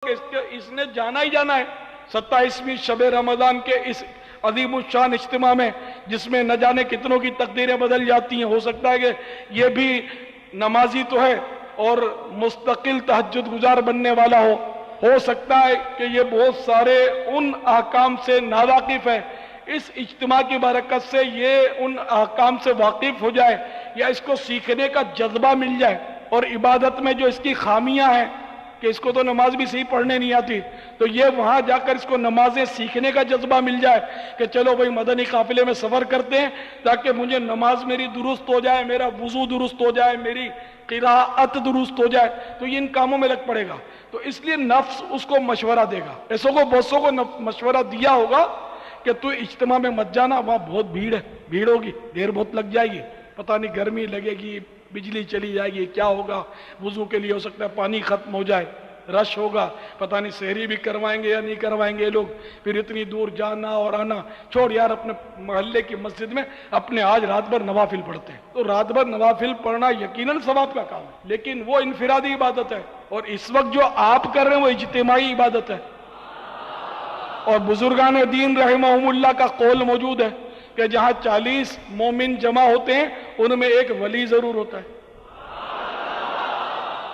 اس نے جانا ہی جانا ہے 27ویں شب رمضان کے اس عظیم الشان اجتماع میں، جس میں نہ جانے کتنوں کی تقدیریں بدل جاتی ہیں۔ ہو سکتا ہے کہ یہ بھی نمازی تو ہے اور مستقل تہجد گزار بننے والا ہو سکتا ہے کہ یہ بہت سارے ان احکام سے ناواقف ہے، اس اجتماع کی برکت سے یہ ان احکام سے واقف ہو جائے یا اس کو سیکھنے کا جذبہ مل جائے، اور عبادت میں جو اس کی خامیاں ہیں کہ اس کو تو نماز بھی صحیح پڑھنے نہیں آتی، تو یہ وہاں جا کر اس کو نمازیں سیکھنے کا جذبہ مل جائے کہ چلو بھائی مدنی قافلے میں سفر کرتے ہیں تاکہ مجھے نماز میری درست ہو جائے، میرا وضو درست ہو جائے، میری قراءت درست ہو جائے، تو یہ ان کاموں میں لگ پڑے گا۔ تو اس لیے نفس اس کو مشورہ دے گا، ایسوں کو بہتوں کو مشورہ دیا ہوگا کہ تو اجتماع میں مت جانا، وہاں بہت بھیڑ ہوگی، دیر بہت لگ جائے گی، پتہ نہیں گرمی لگے گی، بجلی چلی جائے گی، کیا ہوگا، وضو کے لیے ہو سکتا ہے پانی ختم ہو جائے، رش ہوگا، پتہ نہیں سحری بھی کروائیں گے یا نہیں کروائیں گے لوگ، پھر اتنی دور جانا اور آنا، چھوڑ یار اپنے محلے کی مسجد میں اپنے آج رات بھر نوافل پڑھتے ہیں۔ تو رات بھر نوافل پڑھنا یقیناً ثواب کا کام ہے، لیکن وہ انفرادی عبادت ہے، اور اس وقت جو آپ کر رہے ہیں وہ اجتماعی عبادت ہے۔ اور بزرگان دین رحمہم اللہ کا قول موجود ہے کہ جہاں 40 مومن جمع ہوتے ہیں ان میں ایک ولی ضرور ہوتا ہے۔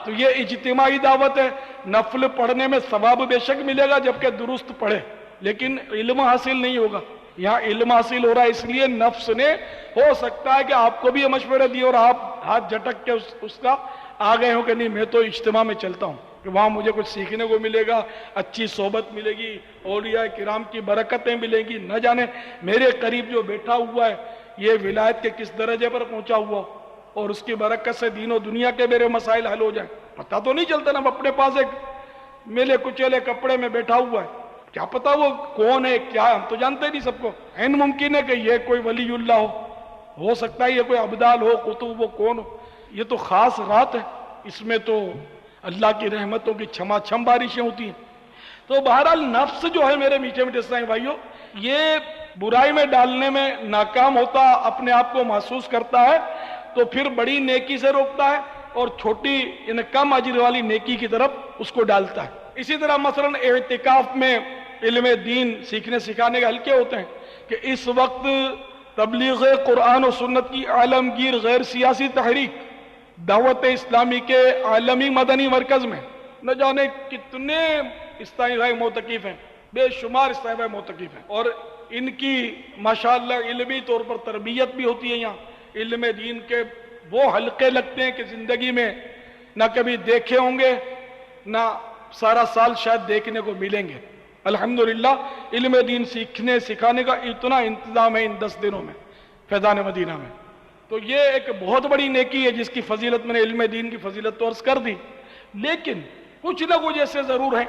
تو یہ اجتماعی دعوت ہے۔ نفل پڑھنے میں ثواب بے شک ملے گا جبکہ درست پڑھے، لیکن علم حاصل نہیں ہوگا۔ یہاں علم حاصل ہو رہا ہے، اس لیے نفس نے ہو سکتا ہے کہ آپ کو بھی یہ مشورہ دی اور آپ ہاتھ جھٹک کے اس کا آ گئے ہوں کہ نہیں میں تو اجتماع میں چلتا ہوں کہ وہاں مجھے کچھ سیکھنے کو ملے گا، اچھی صحبت ملے گی، اولیاء کرام کی برکتیں ملیں گی، نہ جانے میرے قریب جو بیٹھا ہوا ہے یہ ولایت کے کس درجے پر پہنچا ہوا اور اس کی برکت سے دین و دنیا کے میرے مسائل حل ہو جائیں۔ پتہ تو نہیں چلتا نا، اپنے پاس ایک میلے کچیلے کپڑے میں بیٹھا ہوا ہے، کیا پتا وہ کون ہے کیا ہے، ہم تو جانتے نہیں سب کو۔ این ممکن ہے کہ یہ کوئی ولی اللہ ہو سکتا ہے یہ کوئی عبدال ہو، قطب ہو، کون ہو، یہ تو خاص رات ہے، اس میں تو اللہ کی رحمتوں کی چھما چھم بارشیں ہوتی ہیں۔ تو بہرحال نفس جو ہے میرے میٹھے میٹھے اسلامی بھائیوں، یہ برائی میں ڈالنے میں ناکام ہوتا، اپنے آپ کو محسوس کرتا ہے تو پھر بڑی نیکی سے روکتا ہے اور چھوٹی یعنی کم اجر والی نیکی کی طرف اس کو ڈالتا ہے۔ اسی طرح مثلا اعتکاف میں علم دین سیکھنے سکھانے کے حلقے ہوتے ہیں کہ اس وقت تبلیغ قرآن و سنت کی عالمگیر غیر سیاسی تحریک دعوت اسلامی کے عالمی مدنی مرکز میں نہ جانے کتنے اسلامی بھائی معتکف ہیں، بے شمار اسلامی بھائی معتکف ہیں، اور ان کی ماشاءاللہ علمی طور پر تربیت بھی ہوتی ہے۔ یہاں علم دین کے وہ حلقے لگتے ہیں کہ زندگی میں نہ کبھی دیکھے ہوں گے، نہ سارا سال شاید دیکھنے کو ملیں گے۔ الحمدللہ علم دین سیکھنے سکھانے کا اتنا انتظام ہے ان 10 دنوں میں فیضان مدینہ میں، تو یہ ایک بہت بڑی نیکی ہے جس کی فضیلت میں نے علم دین کی فضیلت تو عرض کر دی۔ لیکن کچھ نہ کچھ ایسے ضرور ہیں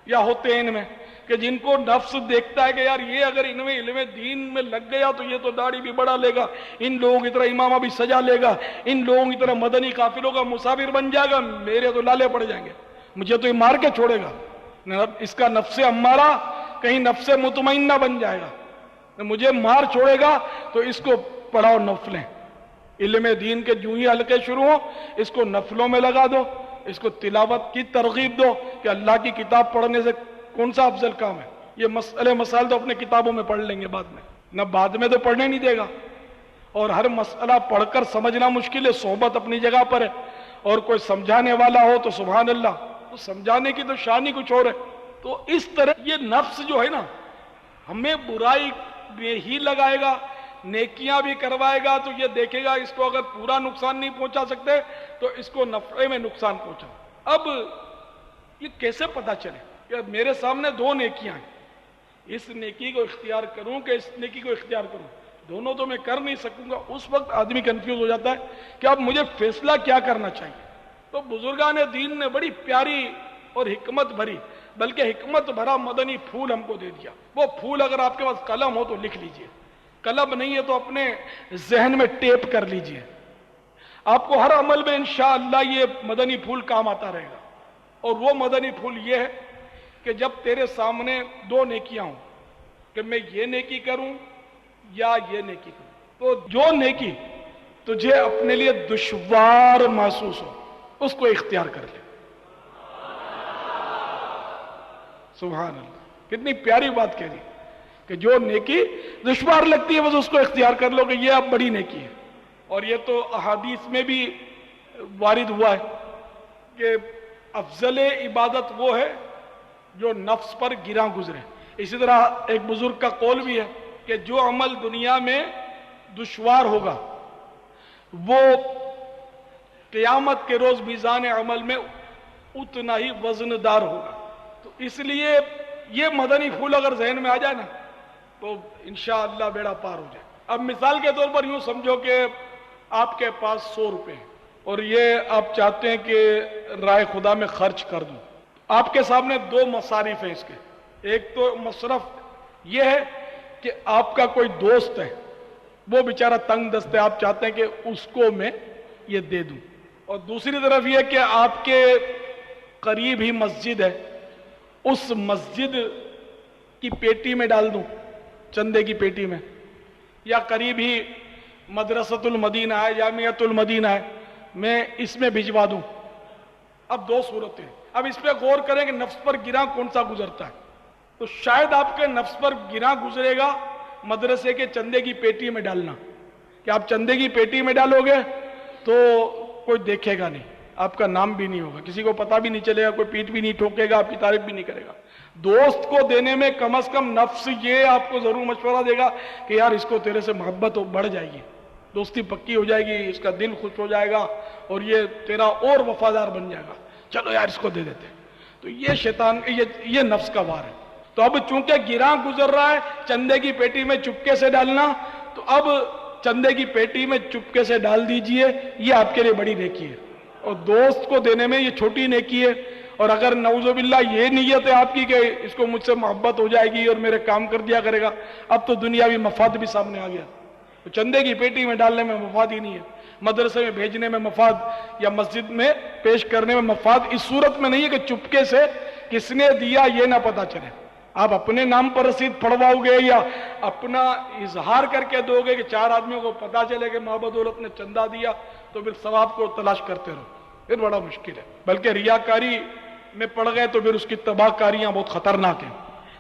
یا ہوتے ہیں ان میں کہ جن کو نفس دیکھتا ہے کہ یار یہ اگر ان میں علم دین میں لگ گیا تو یہ تو داڑھی بھی بڑھا لے گا، ان لوگوں کی طرح امامہ بھی سجا لے گا، ان لوگوں کی طرح مدنی قافلوں کا مسافر بن جائے گا، میرے تو لالے پڑ جائیں گے، مجھے تو یہ مار کے چھوڑے گا۔ اس کا نفس امارہ کہیں نفس مطمئنہ بن جائے گا، مجھے مار چھوڑے گا تو اس کو پڑھاؤ نفلیں، علم دین کے جو ہی حلقے شروع ہوں اس کو نفلوں میں لگا دو، اس کو تلاوت کی ترغیب دو کہ اللہ کی کتاب پڑھنے سے کون سا افضل کام ہے۔ یہ مسائل تو اپنے کتابوں میں پڑھ لیں گے بعد میں، نہ بعد میں تو پڑھنے نہیں دے گا، اور ہر مسئلہ پڑھ کر سمجھنا مشکل ہے، صحبت اپنی جگہ پر ہے، اور کوئی سمجھانے والا ہو تو سبحان اللہ، تو سمجھانے کی تو شان ہی کچھ اور ہے۔ تو اس طرح یہ نفس جو ہے نا ہمیں برائی میں ہی لگائے گا، نیکیاں بھی کروائے گا، تو یہ دیکھے گا اس کو اگر پورا نقصان نہیں پہنچا سکتے تو اس کو نفع میں نقصان پہنچا۔ اب یہ کیسے پتا چلے کہ میرے سامنے 2 نیکیاں ہیں، اس نیکی کو اختیار کروں کہ اس نیکی کو اختیار کروں، دونوں تو میں کر نہیں سکوں گا۔ اس وقت آدمی کنفیوز ہو جاتا ہے کہ اب مجھے فیصلہ کیا کرنا چاہیے۔ تو بزرگان دین نے بڑی پیاری اور حکمت بھری بلکہ حکمت بھرا مدنی پھول ہم کو دے دیا۔ وہ پھول اگر آپ کے پاس قلم ہو تو لکھ لیجئے، قلم نہیں ہے تو اپنے ذہن میں ٹیپ کر لیجئے، آپ کو ہر عمل میں انشاءاللہ یہ مدنی پھول کام آتا رہے گا۔ اور وہ مدنی پھول یہ ہے کہ جب تیرے سامنے 2 نیکیاں ہوں کہ میں یہ نیکی کروں یا یہ نیکی کروں، تو جو نیکی تجھے اپنے لیے دشوار محسوس ہو اس کو اختیار کر لے۔ سبحان اللہ، کتنی پیاری بات کہہ دی کہ جو نیکی دشوار لگتی ہے بس اس کو اختیار کر لو کہ یہ اب بڑی نیکی ہے. اور یہ تو احادیث میں بھی وارد ہوا ہے کہ افضل عبادت وہ ہے جو نفس پر گراں گزرے. اسی طرح ایک بزرگ کا قول بھی ہے کہ جو عمل دنیا میں دشوار ہوگا وہ قیامت کے روز میزان عمل میں اتنا ہی وزن دار ہوگا. تو اس لیے یہ مدنی پھول اگر ذہن میں آ جائے نا تو انشاءاللہ بیڑا پار ہو جائے. اب مثال کے طور پر یوں سمجھو کہ آپ کے پاس 100 روپے ہیں اور یہ آپ چاہتے ہیں کہ رائے خدا میں خرچ کر دوں. آپ کے سامنے 2 مصارف ہیں اس کے. ایک تو مصرف یہ ہے کہ آپ کا کوئی دوست ہے، وہ بیچارہ تنگ دست ہے، آپ چاہتے ہیں کہ اس کو میں یہ دے دوں. اور دوسری طرف یہ کہ آپ کے قریب ہی مسجد ہے، اس مسجد کی پیٹی میں ڈال دوں، چندے کی پیٹی میں، یا قریب ہی مدرسۃ المدینہ ہے، جامعۃ المدینہ ہے، میں اس میں بھجوا دوں. اب 2 صورتیں. اب اس پہ غور کریں کہ نفس پر گراں کون سا گزرتا ہے. تو شاید آپ کے نفس پر گراں گزرے گا مدرسے کے چندے کی پیٹی میں ڈالنا، کہ آپ چندے کی پیٹی میں ڈالو گے تو کوئی دیکھے گا نہیں، آپ کا نام بھی نہیں ہوگا، کسی کو پتہ بھی نہیں چلے گا، کوئی پیٹ بھی نہیں ٹھوکے گا، آپ کی تعریف بھی نہیں کرے گا. دوست کو دینے میں کم از کم نفس یہ آپ کو ضرور مشورہ دے گا کہ یار اس کو تیرے سے محبت بڑھ جائے گی، دوستی پکی ہو جائے گی، اس کا دل خوش ہو جائے گا اور یہ تیرا اور وفادار بن جائے گا، چلو یار اس کو دے دیتے. تو یہ شیطان یہ نفس کا وار ہے. تو اب چونکہ گراں گزر رہا ہے چندے کی پیٹی میں چپکے سے ڈالنا، تو اب چندے کی پیٹی میں چپکے سے ڈال دیجئے، یہ آپ کے لیے بڑی نیکی ہے. اور دوست کو دینے میں یہ چھوٹی نیکی ہے. اور اگر نعوذ باللہ یہ نیت ہے آپ کی کہ اس کو مجھ سے محبت ہو جائے گی اور میرے کام کر دیا کرے گا، اب تو دنیاوی مفاد بھی سامنے آ گیا. تو چندے کی پیٹی میں ڈالنے میں مفاد ہی نہیں ہے، مدرسے میں بھیجنے میں مفاد یا مسجد میں پیش کرنے میں مفاد اس صورت میں نہیں ہے کہ چپکے سے کس نے دیا یہ نہ پتا چلے. آپ اپنے نام پر رسید پڑھواؤ گے یا اپنا اظہار کر کے دو گے کہ 4 آدمیوں کو پتا چلے کہ ماں بدولت نے چندہ دیا، تو پھر ثواب کو تلاش کرتے رہو، پھر بڑا مشکل ہے. بلکہ ریاکاری میں پڑ گئے تو پھر اس کی تباہ کاریاں بہت خطرناک ہیں.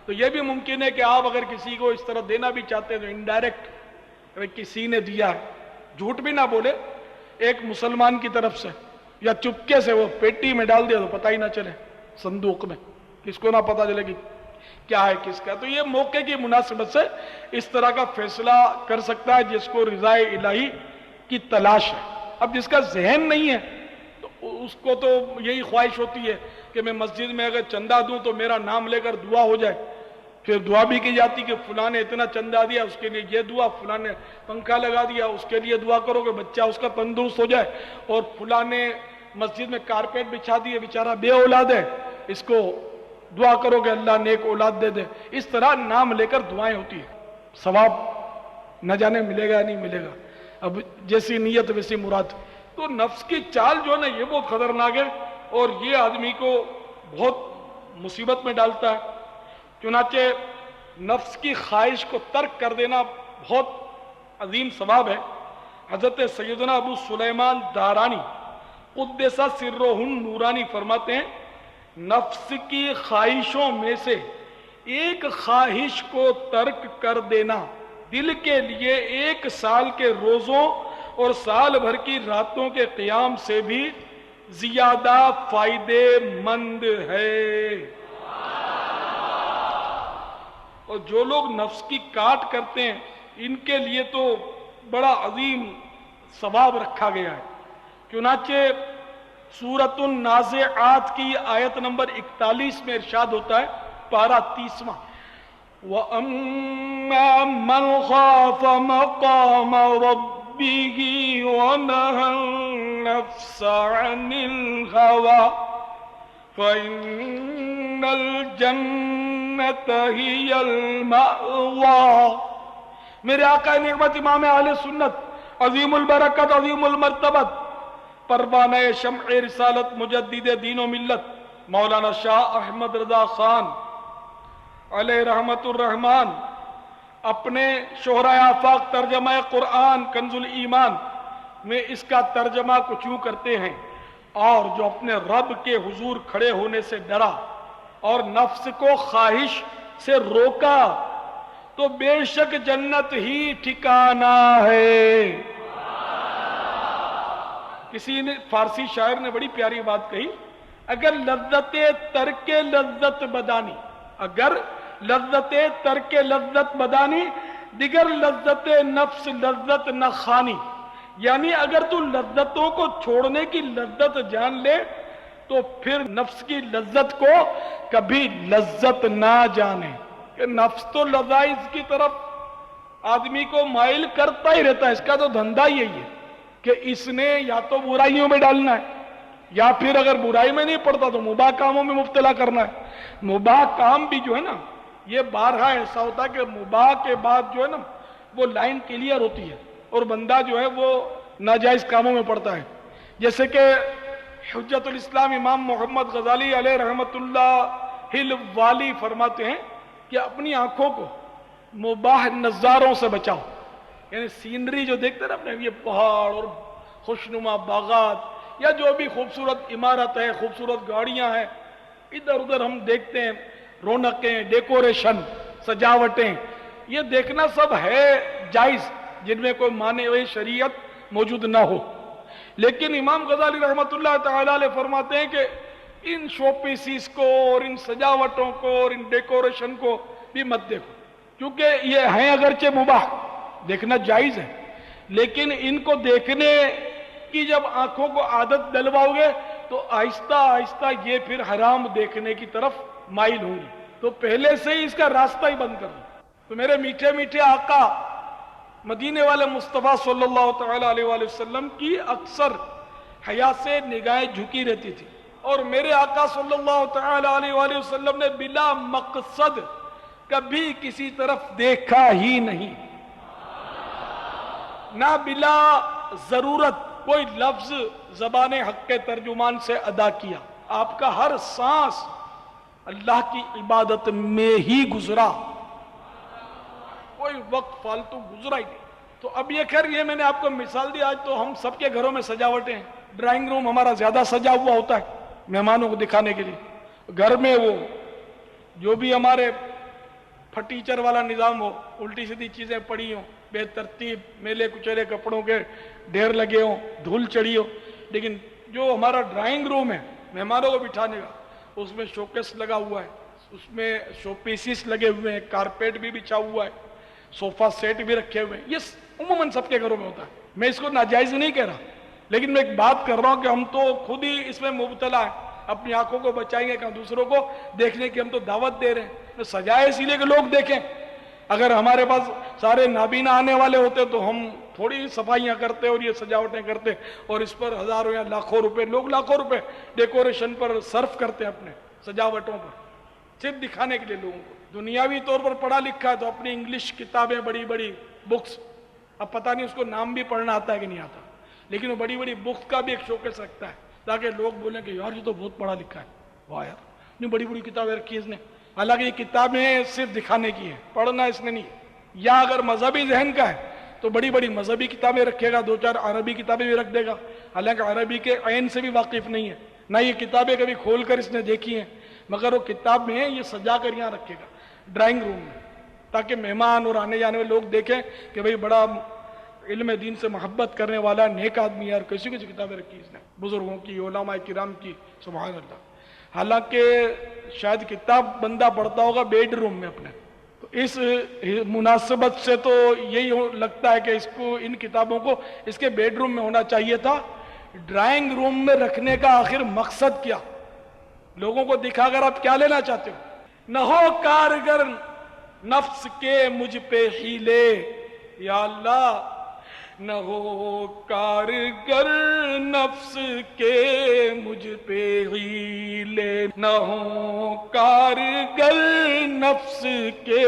تو یہ بھی ممکن ہے کہ آپ اگر کسی کو اس طرح دینا بھی چاہتے ہیں تو انڈائریکٹ کسی نے دیا ہے، جھوٹ بھی نہ بولے، ایک مسلمان کی طرف سے، یا چپکے سے وہ پیٹی میں ڈال دیا تو پتہ ہی نہ چلے، صندوق میں کس کو نہ پتہ چلے کہ کیا ہے کس کا. تو یہ موقع کی مناسبت سے اس طرح کا فیصلہ کر سکتا ہے جس کو رضا الہی کی تلاش ہے. اب جس کا ذہن نہیں ہے تو اس کو تو یہی خواہش ہوتی ہے کہ میں مسجد میں اگر چندہ دوں تو میرا نام لے کر دعا ہو جائے. پھر دعا بھی کی جاتی کہ فلاں نے اتنا چندہ دیا، اس کے لیے یہ دعا، فلاں نے پنکھا لگا دیا، اس کے لیے دعا کرو کہ بچہ اس کا تندرست ہو جائے، اور فلاں نے مسجد میں کارپیٹ بچھا دیے، بیچارہ بے اولاد ہے، اس کو دعا کرو کہ اللہ نیک اولاد دے دے. اس طرح نام لے کر دعائیں ہوتی ہیں. ثواب نہ جانے ملے گا یا نہیں ملے گا، اب جیسی نیت ویسی مراد. تو نفس کی چال جو ہے نا یہ بہت خطرناک ہے اور یہ آدمی کو بہت مصیبت میں ڈالتا ہے. چنانچہ نفس کی خواہش کو ترک کر دینا بہت عظیم ثواب ہے. حضرت سیدنا ابو سلیمان دارانی قدس سرہ نورانی فرماتے ہیں نفس کی خواہشوں میں سے ایک خواہش کو ترک کر دینا دل کے لیے 1 سال کے روزوں اور سال بھر کی راتوں کے قیام سے بھی زیادہ فائدے مند ہے. اور جو لوگ نفس کی کاٹ کرتے ہیں ان کے لیے تو بڑا عظیم ثواب رکھا گیا ہے. چنانچہ سورۃ النازعات کی آیت نمبر 41 میں ارشاد ہوتا ہے، پارہ 30واں، وَأَمَّا مَنْ خَافَ مَقَامَ رَبِّهِ وَنَهَى النَّفْسَ عَنِ الْهَوَىٰ فَإِنَّ الْجَنَّةَ هِيَ الْمَأْوَىٰ. میرے آقا نعمت امام اہل سنت عظیم البرکت عظیم المرتبت پروانہ شمع رسالت مجدد دین و ملت مولانا شاہ احمد رضا خان علیہ رحمت الرحمن اپنے شہرۂ آفاق ترجمہ قرآن کنز الایمان میں اس کا ترجمہ کچھ یوں کرتے ہیں، اور جو اپنے رب کے حضور کھڑے ہونے سے ڈرا اور نفس کو خواہش سے روکا تو بے شک جنت ہی ٹھکانہ ہے۔ کسی نے فارسی شاعر نے بڑی پیاری بات کہی، اگر لذت ترک لذت بدانی، اگر لذت ترک لذت بدانی دیگر لذت نفس لذت نہ خانی، یعنی اگر تو لذتوں کو چھوڑنے کی لذت جان لے تو پھر نفس کی لذت کو کبھی لذت نہ جانے، کہ نفس تو لذائذ کی طرف آدمی کو مائل کرتا ہی رہتا ہے، اس کا تو دھندا ہی یہی ہے کہ اس نے یا تو برائیوں میں ڈالنا ہے یا پھر اگر برائی میں نہیں پڑتا تو مباح کاموں میں مبتلا کرنا ہے۔ مباح کام بھی جو ہے نا، یہ بارہا ایسا ہوتا ہے کہ مباح کے بعد جو ہے نا وہ لائن کلیئر ہوتی ہے اور بندہ جو ہے وہ ناجائز کاموں میں پڑتا ہے۔ جیسے کہ حجت الاسلام امام محمد غزالی علیہ رحمت اللہ الوالی فرماتے ہیں کہ اپنی آنکھوں کو مباح نظاروں سے بچاؤ، یعنی سینری جو دیکھتے ہیں نا اپنے، یہ پہاڑ اور خوشنما باغات یا جو بھی خوبصورت عمارت ہے، خوبصورت گاڑیاں ہیں، ادھر ادھر ہم دیکھتے ہیں، رونقیں، ڈیکوریشن، سجاوٹیں، یہ دیکھنا سب ہے جائز، جن میں کوئی مانع ہوئی شریعت موجود نہ ہو، لیکن امام غزالی رحمت اللہ تعالی علیہ فرماتے ہیں کہ ان شو پیسز کو اور ان سجاوٹوں کو اور ان ڈیکوریشن کو بھی مت دیکھو، کیونکہ یہ ہیں اگرچہ مباح، دیکھنا جائز ہے، لیکن ان کو دیکھنے کی جب آنکھوں کو عادت ڈلواؤ گے تو آہستہ آہستہ یہ پھر حرام دیکھنے کی طرف مائل ہوں گی، تو پہلے سے ہی اس کا راستہ ہی بند کر دو۔ تو میرے میٹھے میٹھے آقا مدینے والے مصطفیٰ صلی اللہ تعالی علیہ وآلہ وسلم کی اکثر حیا سے نگاہیں جھکی رہتی تھی، اور میرے آقا صلی اللہ تعالی علیہ وآلہ وسلم نے بلا مقصد کبھی کسی طرف دیکھا ہی نہیں، نہ بلا ضرورت کوئی لفظ زبان حق کے ترجمان سے ادا کیا، آپ کا ہر سانس اللہ کی عبادت میں ہی گزرا، کوئی وقت فالتو گزرا ہی نہیں۔ تو اب یہ خیر یہ میں نے آپ کو مثال دی، آج تو ہم سب کے گھروں میں سجاوٹیں ہیں، ڈرائنگ روم ہمارا زیادہ سجا ہوا ہوتا ہے مہمانوں کو دکھانے کے لیے، گھر میں وہ جو بھی ہمارے فرنیچر والا نظام ہو، الٹی سیدھی چیزیں پڑی ہوں، بے ترتیب میلے کچیلے کپڑوں کے ڈھیر لگے ہوں، دھول چڑھی ہو، لیکن جو ہمارا ڈرائنگ روم ہے مہمانوں کو بٹھانے کا، اس میں شوکیس لگا ہوا ہے، اس میں شو پیسز لگے ہوئے ہیں، کارپیٹ بھی بچھا ہوا ہے، صوفہ سیٹ بھی رکھے ہوئے ہیں، یہ عموماً سب کے گھروں میں ہوتا ہے، میں اس کو ناجائز نہیں کہہ رہا، لیکن میں ایک بات کر رہا ہوں کہ ہم تو خود ہی اس میں مبتلا ہیں، اپنی آنکھوں کو بچائیں گے کہ دوسروں کو دیکھنے کی ہم تو دعوت دے رہے ہیں، تو سجائے اسی لیے کہ لوگ دیکھیں، اگر ہمارے پاس سارے نابینا آنے والے ہوتے تو ہم تھوڑی صفائیاں کرتے اور یہ سجاوٹیں کرتے اور اس پر ہزاروں یا لاکھوں روپے، لوگ لاکھوں روپے ڈیکوریشن پر صرف کرتے اپنے سجاوٹوں پر، صرف دکھانے کے لیے لوگوں کو۔ دنیاوی طور پر پڑھا لکھا ہے تو اپنی انگلش کتابیں، بڑی بڑی بکس، اب پتہ نہیں اس کو نام بھی پڑھنا آتا ہے کہ نہیں آتا، لیکن وہ بڑی بڑی بکس کا بھی ایک شوکیس رکھتا ہے تاکہ لوگ بولیں کہ یار یہ تو بہت پڑھا لکھا ہے، واہ یار اتنی بڑی بڑی کتابیں رکھی اس نے، حالانکہ یہ کتابیں صرف دکھانے کی ہیں، پڑھنا اس نے نہیں ہے۔ یا اگر مذہبی ذہن کا ہے تو بڑی بڑی مذہبی کتابیں رکھے گا، دو چار عربی کتابیں بھی رکھ دے گا، حالانکہ عربی کے عین سے بھی واقف نہیں ہے، نہ یہ کتابیں کبھی کھول کر اس نے دیکھی ہیں، مگر وہ کتاب میں یہ سجا کر یہاں رکھے گا ڈرائنگ روم میں، تاکہ مہمان اور آنے جانے والے لوگ دیکھیں کہ بھئی بڑا علم دین سے محبت کرنے والا نیک آدمی ہے، اور کیسی کیسی کتابیں رکھی اس نے، بزرگوں کی، علماء کرام کی، سبحان اللہ۔ حالانکہ شاید کتاب بندہ پڑھتا ہوگا بیڈ روم میں اپنے، تو اس مناسبت سے تو یہی لگتا ہے کہ اس کو، ان کتابوں کو اس کے بیڈ روم میں ہونا چاہیے تھا۔ ڈرائنگ روم میں رکھنے کا آخر مقصد کیا؟ لوگوں کو دکھا کر آپ کیا لینا چاہتے ہو؟ نہ ہو کارگر نفس کے مجھ پہ حیلے، یا اللہ نہ ہو کارگر نفس کے مجھ پہ حیلے، نہ ہو کارگر نفس کے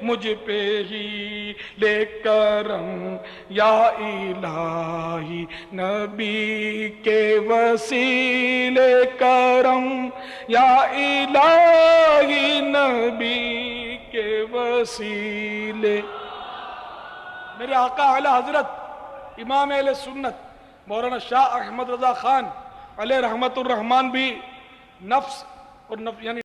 مجھ پہ حیلے، کرم یا الہی نبی کے وسیلے، کرم یا الہی نبی کے وسیلے۔ میرے آقا اعلی حضرت امام اہل سنت مولانا شاہ احمد رضا خان علیہ رحمت الرحمن بھی نفس اور یعنی